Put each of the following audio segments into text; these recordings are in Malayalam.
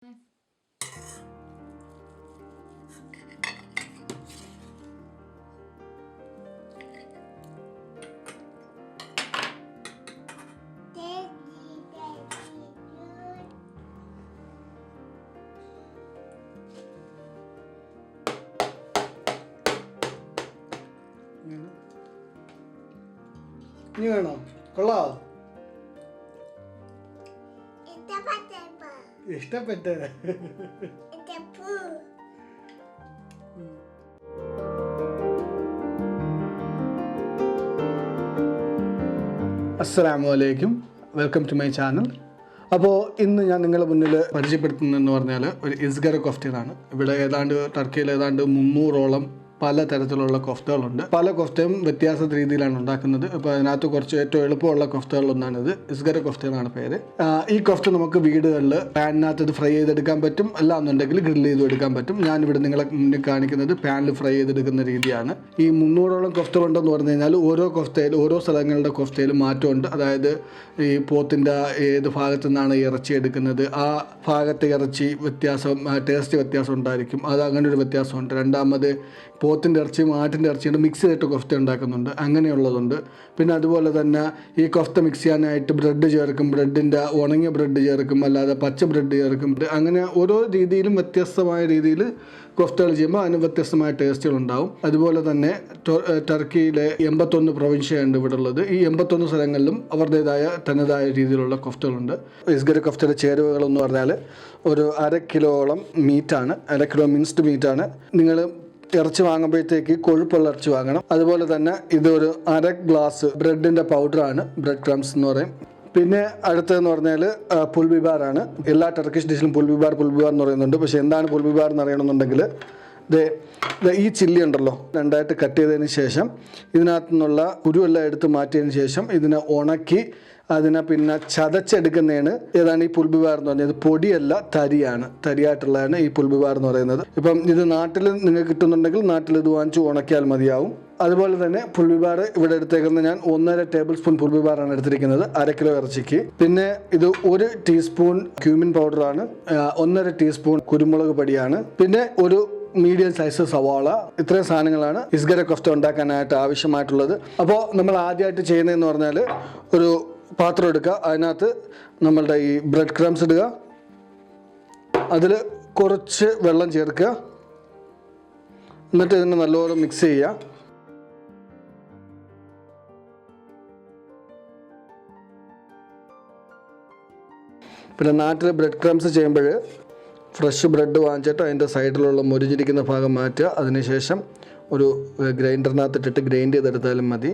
ഇനി വേണോ? കൊള്ളാവോ? ഇഷ്ടപ്പെട്ട അസ്സലാമലൈക്കും, വെൽക്കം ടു മൈ ചാനൽ. അപ്പോൾ ഇന്ന് ഞാൻ നിങ്ങളുടെ മുന്നിൽ പരിചയപ്പെടുത്തുന്നതെന്ന് പറഞ്ഞാൽ ഒരു ഇസ്ഗര കൊഫ്റ്റയാണ്. ഇവിടെ ടർക്കിയിൽ ഏതാണ്ട് 300ഓളം പല തരത്തിലുള്ള കൊഫ്തകളുണ്ട്. പല കൊഫ്തയും വ്യത്യാസ രീതിയിലാണ് ഉണ്ടാക്കുന്നത്. ഇപ്പോൾ അതിനകത്ത് കുറച്ച് ഏറ്റവും എളുപ്പമുള്ള കൊഫ്തകളിലൊന്നാണിത്. ഇസ്ഗര കൊഫ്ത എന്നാണ് പേര്. ഈ കൊഫ്ത നമുക്ക് വീടുകളിൽ പാനിനകത്ത് ഇത് ഫ്രൈ ചെയ്തെടുക്കാൻ പറ്റും, അല്ലാന്നുണ്ടെങ്കിൽ ഗ്രില്ല് ചെയ്ത് എടുക്കാൻ പറ്റും. ഞാനിവിടെ നിങ്ങളെ മുന്നിൽ കാണിക്കുന്നത് പാനിൽ ഫ്രൈ ചെയ്തെടുക്കുന്ന രീതിയാണ്. ഈ 300ഓളം കൊഫ്തകളുണ്ടെന്ന് പറഞ്ഞു കഴിഞ്ഞാൽ ഓരോ സ്ഥലങ്ങളുടെ കൊഫ്തയിലും മാറ്റമുണ്ട്. അതായത് ഈ പോത്തിൻ്റെ ഏത് ഭാഗത്തു നിന്നാണ് ഇറച്ചി എടുക്കുന്നത്, ആ ഭാഗത്തെ ഇറച്ചി ടേസ്റ്റ് വ്യത്യാസം ഉണ്ടായിരിക്കും. അത് അങ്ങനെ ഒരു വ്യത്യാസമുണ്ട്. രണ്ടാമത് പോത്തിൻ്റെ ഇറച്ചിയും ആട്ടിൻ്റെ ഇറച്ചിയുടെ മിക്സ് ചെയ്തിട്ട് കൊഫ്ത ഉണ്ടാക്കുന്നുണ്ട്, അങ്ങനെയുള്ളതുണ്ട്. പിന്നെ അതുപോലെ തന്നെ ഈ കൊഫ്ത മിക്സ് ചെയ്യാനായിട്ട് ബ്രെഡ് ചേർക്കും, ബ്രെഡിൻ്റെ ഉണങ്ങിയ ബ്രെഡ് ചേർക്കും, അല്ലാതെ പച്ച ബ്രെഡ് ചേർക്കും. അങ്ങനെ ഓരോ രീതിയിലും വ്യത്യസ്തമായ രീതിയിൽ കൊഫ്തകൾ ചെയ്യുമ്പോൾ അതിന് വ്യത്യസ്തമായ ടേസ്റ്റുകളുണ്ടാവും. അതുപോലെ തന്നെ ടർക്കിയിലെ 81 പ്രൊവിൻഷ്യയുണ്ട് ഇവിടെ ഉള്ളത്. ഈ 81 സ്ഥലങ്ങളിലും അവരുടേതായ തനതായ രീതിയിലുള്ള കൊഫ്തകളുണ്ട്. ഇസ്ഗര കൊഫ്തയുടെ ചേരുവകളെന്ന് പറഞ്ഞാൽ ഒരു 1/2 കിലോളം മീറ്റാണ്, 1/2 കിലോ മിൻസ്ഡ് മീറ്റാണ്. നിങ്ങൾ ഇറച്ചി വാങ്ങുമ്പോഴത്തേക്ക് കൊഴുപ്പുള്ള ഇറച്ചി വാങ്ങണം. അതുപോലെ തന്നെ ഇതൊരു 1/2 ഗ്ലാസ് ബ്രെഡിൻ്റെ പൗഡറാണ്, ബ്രെഡ് ക്രംസ് എന്ന് പറയും. പിന്നെ അടുത്തതെന്ന് പറഞ്ഞാൽ പുൽബിബാറാണ്. എല്ലാ ടർക്കിഷ് ഡിഷിലും പുൽബിബാർ എന്ന് പറയുന്നുണ്ട്. പക്ഷേ എന്താണ് പുൽബിബാർ എന്ന് അറിയണമെന്നുണ്ടെങ്കിൽ ഈ ചില്ലി ഉണ്ടല്ലോ, രണ്ടായിട്ട് കട്ട് ചെയ്തതിന് ശേഷം ഇതിനകത്തു നിന്നുള്ള കുരുവെല്ലാം എടുത്ത് മാറ്റിയതിന് ശേഷം ഇതിനെ ഉണക്കി അതിനെ പിന്നെ ചതച്ചെടുക്കുന്നതാണ് ഏതാണ് ഈ പുൽബിബാർ എന്ന് പറയുന്നത്. പൊടിയല്ല, തരിയായിട്ടുള്ളതാണ് ഈ പുൽബിബാർ എന്ന് പറയുന്നത്. ഇപ്പം ഇത് നാട്ടിൽ നിങ്ങൾക്ക് കിട്ടുന്നുണ്ടെങ്കിൽ നാട്ടിൽ ഇത് വാങ്ങിച്ച് ഉണക്കിയാൽ മതിയാവും. അതുപോലെ തന്നെ പുൽബിബാർ ഇവിടെ എടുത്തേക്കുന്നത് ഞാൻ 1.5 ടേബിൾ സ്പൂൺ പുൽബിബാറാണ് എടുത്തിരിക്കുന്നത് 1/2 കിലോ ഇറച്ചിക്ക്. പിന്നെ ഇത് 1 ടീസ്പൂൺ ക്യൂമിൻ പൗഡറാണ്, 1.5 ടീസ്പൂൺ കുരുമുളക് പൊടിയാണ്, പിന്നെ ഒരു മീഡിയം സൈസ് സവാള. ഇത്രയും സാധനങ്ങളാണ് ഇസ്ഗര കൊഫ്ത ഉണ്ടാക്കാനായിട്ട് ആവശ്യമായിട്ടുള്ളത്. അപ്പോൾ നമ്മൾ ആദ്യമായിട്ട് ചെയ്യുന്നതെന്ന് പറഞ്ഞാൽ ഒരു പാത്രം എടുക്കുക, അതിനകത്ത് നമ്മളുടെ ഈ ബ്രെഡ് ക്രംസ് ഇടുക, അതിൽ കുറച്ച് വെള്ളം ചേർക്കുക, എന്നിട്ട് ഇതിനെ നല്ലപോലെ മിക്സ് ചെയ്യുക. പിന്നെ നാട്ടിൽ ബ്രെഡ് ക്രംസ് ചെയ്യുമ്പോൾ ഫ്രഷ് ബ്രെഡ് വാങ്ങിച്ചിട്ട് അതിൻ്റെ സൈഡിലുള്ള മുരിഞ്ഞിരിക്കുന്ന ഭാഗം മാറ്റുക. അതിനുശേഷം ഒരു ഗ്രൈൻഡറിനകത്തിട്ടിട്ട് ഗ്രൈൻഡ് ചെയ്തെടുത്താലും മതി.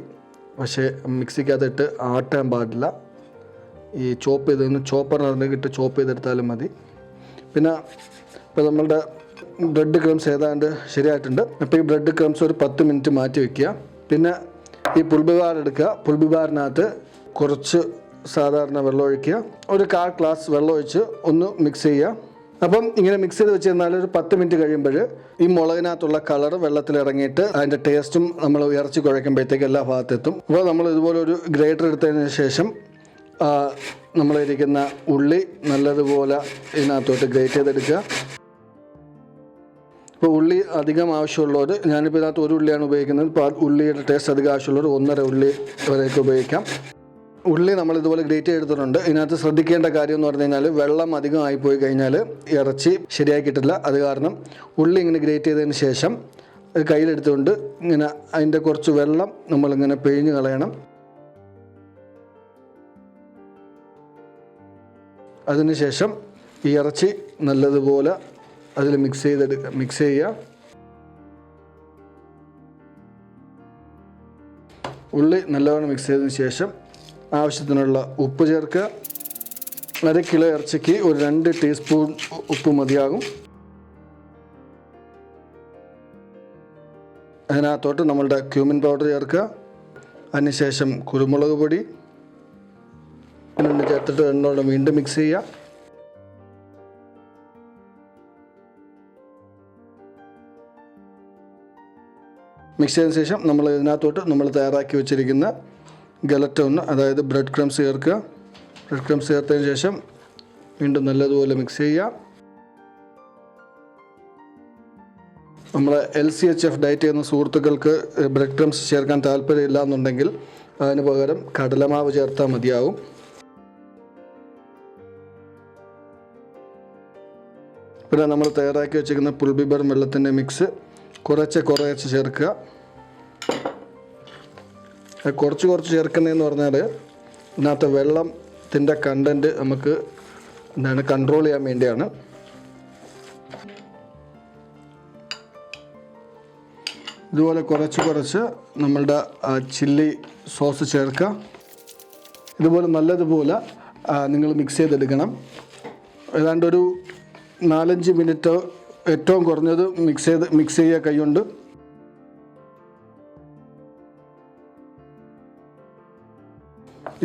പക്ഷേ മിക്സിക്കകത്തിട്ട് ആട്ടാൻ പാടില്ല. ഈ ചോപ്പറിനകത്ത് ചോപ്പ് ചെയ്തെടുത്താലും മതി. പിന്നെ ഇപ്പോൾ നമ്മളുടെ ബ്രെഡ് ക്രംസ് ഏതാണ്ട് ശരിയായിട്ടുണ്ട്. അപ്പോൾ ഈ ബ്രെഡ് ക്രംസ് ഒരു 10 മിനിറ്റ് മാറ്റി വയ്ക്കുക. പിന്നെ ഈ പുൽബിബാർ എടുക്കുക, പുൽബിബാറിനകത്ത് കുറച്ച് സാധാരണ വെള്ളം ഒഴിക്കുക, ഒരു 1/4 ഗ്ലാസ് വെള്ളം ഒഴിച്ച് ഒന്ന് മിക്സ് ചെയ്യുക. അപ്പം ഇങ്ങനെ മിക്സ് ചെയ്ത് വെച്ച് കഴിഞ്ഞാൽ ഒരു 10 മിനിറ്റ് കഴിയുമ്പോൾ ഈ മുളകിനകത്തുള്ള കളർ വെള്ളത്തിലിറങ്ങിയിട്ട് അതിൻ്റെ ടേസ്റ്റും നമ്മൾ ഇറച്ചി കുഴക്കുമ്പോഴത്തേക്ക് എല്ലാ ഭാഗത്തെത്തും. അപ്പോൾ നമ്മൾ ഇതുപോലെ ഒരു ഗ്രേറ്റർ എടുത്തതിന് ശേഷം നമ്മളിരിക്കുന്ന ഉള്ളി നല്ലതുപോലെ ഇതിനകത്തോട്ട് ഗ്രേറ്റ് ചെയ്തെടുക്കുക. ഇപ്പോൾ ഉള്ളി അധികം ആവശ്യമുള്ളവർ, ഞാനിപ്പോൾ ഇതിനകത്ത് 1 ഉള്ളിയാണ് ഉപയോഗിക്കുന്നത്. ഇപ്പോൾ ഉള്ളിയുടെ ടേസ്റ്റ് അധികം ആവശ്യമുള്ളവർ 1.5 ഉള്ളി വരെയൊക്കെ ഉപയോഗിക്കാം. ഉള്ളി നമ്മൾ ഇതുപോലെ ഗ്രേറ്റ് ചെയ്തെടുത്തിട്ടുണ്ട്. ഇതിനകത്ത് ശ്രദ്ധിക്കേണ്ട കാര്യം എന്ന് പറഞ്ഞു കഴിഞ്ഞാൽ വെള്ളം അധികം ആയിപ്പോയി കഴിഞ്ഞാൽ ഇറച്ചി ശരിയാക്കിയിട്ടില്ല. അത് കാരണം ഉള്ളി ഇങ്ങനെ ഗ്രേറ്റ് ചെയ്തതിന് ശേഷം കയ്യിലെടുത്തുകൊണ്ട് ഇങ്ങനെ അതിൻ്റെ കുറച്ച് വെള്ളം നമ്മളിങ്ങനെ പിഴിഞ്ഞ് കളയണം. അതിനുശേഷം ഈ ഇറച്ചി നല്ലതുപോലെ അതിൽ മിക്സ് ചെയ്യുക. ഉള്ളി നല്ലവണ്ണം മിക്സ് ചെയ്തതിന് ശേഷം ആവശ്യത്തിനുള്ള ഉപ്പ് ചേർക്കുക. 1/2 കിലോ ഇറച്ചിക്ക് ഒരു 2 ടീസ്പൂൺ ഉപ്പ് മതിയാകും. അതിനകത്തോട്ട് നമ്മളുടെ ക്യൂമിൻ പൗഡർ ചേർക്കുക. അതിനുശേഷം കുരുമുളക് പൊടി ചേർത്തിട്ട് എന്നോട് വീണ്ടും മിക്സ് ചെയ്യുക. മിക്സ് ചെയ്തതിന് ശേഷം നമ്മൾ ഇതിനകത്തോട്ട് നമ്മൾ തയ്യാറാക്കി വെച്ചിരിക്കുന്ന ഗലറ്റ അതായത് ബ്രെഡ് ക്രംസ് ചേർക്കുക. ബ്രെഡ് ക്രംസ് ചേർത്തതിന് ശേഷം വീണ്ടും നല്ലതുപോലെ മിക്സ് ചെയ്യുക. നമ്മൾ LCHF ഡയറ്റ് ചെയ്യുന്ന സുഹൃത്തുക്കൾക്ക് ബ്രെഡ് ക്രംസ് ചേർക്കാൻ താല്പര്യമില്ല എന്നുണ്ടെങ്കിൽ അതിന് പകരം കടലമാവ് ചേർത്താൽ മതിയാവും. പിന്നെ നമ്മൾ തയ്യാറാക്കി വെച്ചിരിക്കുന്ന പുൽബിബർ വെള്ളത്തിൻ്റെ മിക്സ് കുറച്ച് ചേർക്കുക. കുറച്ച് ചേർക്കുന്നതെന്ന് പറഞ്ഞാൽ ഇതിനകത്ത് വെള്ളത്തിൻ്റെ കണ്ടൻറ്റ് നമുക്ക് കൺട്രോൾ ചെയ്യാൻ വേണ്ടിയാണ്. ഇതുപോലെ കുറച്ച് നമ്മളുടെ ചില്ലി സോസ് ചേർക്കുക. ഇതുപോലെ നല്ലതുപോലെ നിങ്ങൾ മിക്സ് ചെയ്തെടുക്കണം. ഏതാണ്ട് ഒരു 4-5 മിനിറ്റ് ഏറ്റവും കുറഞ്ഞത് മിക്സ് ചെയ്യുക കൈകൊണ്ട്.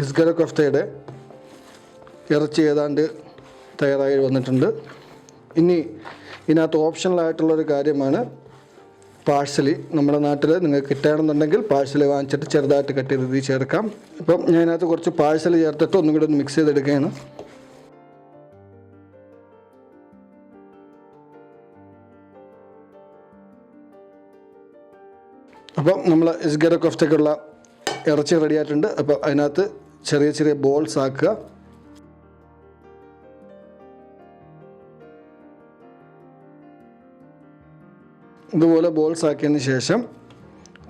ഇസ്ഗര കൊഫ്തയുടെ ഇറച്ചി ഏതാണ്ട് തയ്യാറായി വന്നിട്ടുണ്ട്. ഇനി ഇതിനകത്ത് ഓപ്ഷണലായിട്ടുള്ളൊരു കാര്യമാണ് പാഴ്സലി. നമ്മുടെ നാട്ടിൽ നിങ്ങൾക്ക് കിട്ടുകയാണെന്നുണ്ടെങ്കിൽ പാഴ്സലി വാങ്ങിച്ചിട്ട് ചെറുതായിട്ട് കട്ട് ചെയ്ത് ഇതിൽ ചേർക്കാം. ഇപ്പം ഞാൻ ഇതിനകത്ത് കുറച്ച് പാഴ്സലി ചേർത്തിട്ട് ഒന്നും കൂടെ ഒന്ന് മിക്സ് ചെയ്തെടുക്കുകയാണ്. അപ്പം നമ്മൾ ഇസ്ഗര കൊഫ്തയ്ക്കുള്ള ഇറച്ചി റെഡി ആയിട്ടുണ്ട്. അപ്പോൾ അതിനകത്ത് ചെറിയ ബോൾസ് ആക്കുക. ഇതുപോലെ ബോൾസ് ആക്കിയതിന് ശേഷം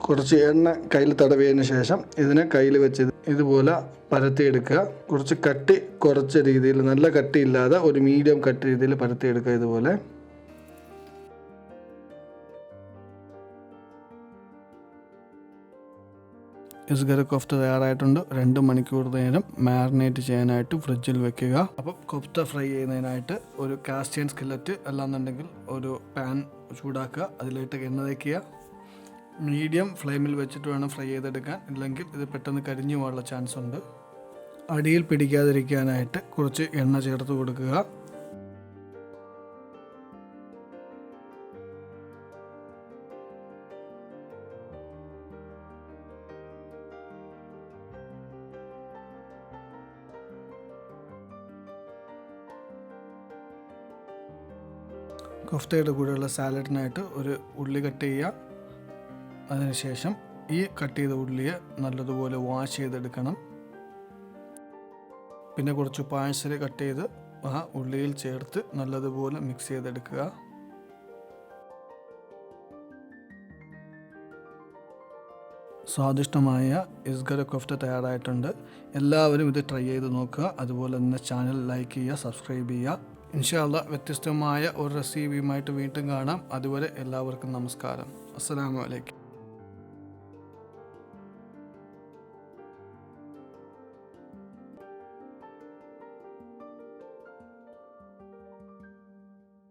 കുറച്ച് എണ്ണ കയ്യിൽ തടവിയതിന് ശേഷം ഇതിനെ കയ്യിൽ വെച്ച് ഇതുപോലെ പരത്തിയെടുക്കുക. കുറച്ച് രീതിയിൽ, നല്ല കട്ടിയില്ലാതെ ഒരു മീഡിയം കട്ട് രീതിയിൽ പരത്തിയെടുക്കുക. ഇതുപോലെ ഇസ്ഗര കൊഫ്ത തയ്യാറായിട്ടുണ്ട്. 2 മണിക്കൂർ നേരം മാരിനേറ്റ് ചെയ്യാനായിട്ട് ഫ്രിഡ്ജിൽ വെക്കുക. അപ്പം കൊഫ്ത ഫ്രൈ ചെയ്യുന്നതിനായിട്ട് ഒരു കാസ്റ്റ് അയൺ സ്കില്ലറ്റ് അല്ലാന്നുണ്ടെങ്കിൽ ഒരു പാൻ ചൂടാക്കുക. അതിലേക്ക് എണ്ണ തേക്കുക. മീഡിയം ഫ്ലെയിമിൽ വെച്ചിട്ട് വേണം ഫ്രൈ ചെയ്തെടുക്കാൻ, ഇല്ലെങ്കിൽ ഇത് പെട്ടെന്ന് കരിഞ്ഞു പോകാനുള്ള ചാൻസ് ഉണ്ട്. അടിയിൽ പിടിക്കാതിരിക്കാനായിട്ട് കുറച്ച് എണ്ണ ചേർത്ത് കൊടുക്കുക. കൊഫ്തയുടെ കൂടെയുള്ള സാലഡിനായിട്ട് ഒരു ഉള്ളി കട്ട് ചെയ്യുക. അതിനുശേഷം ഈ കട്ട് ചെയ്ത ഉള്ളിയെ നല്ലതുപോലെ വാഷ് ചെയ്തെടുക്കണം. പിന്നെ കുറച്ച് പാഴ്സല് കട്ട് ചെയ്ത് ആ ഉള്ളിയിൽ ചേർത്ത് നല്ലതുപോലെ മിക്സ് ചെയ്തെടുക്കുക. സ്വാദിഷ്ടമായ ഇസ്ഗര കൊഫ്ത തയ്യാറായിട്ടുണ്ട്. എല്ലാവരും ഇത് ട്രൈ ചെയ്ത് നോക്കുക. അതുപോലെ തന്നെ ചാനൽ ലൈക്ക് ചെയ്യുക, സബ്സ്ക്രൈബ് ചെയ്യുക. ഇൻഷാ അല്ലാഹ് വ്യത്യസ്തമായ ഒരു റെസിപ്പിയുമായിട്ട് വീണ്ടും കാണാം. അതുവരെ എല്ലാവർക്കും നമസ്കാരം. അസ്സലാമു അലൈക്കും.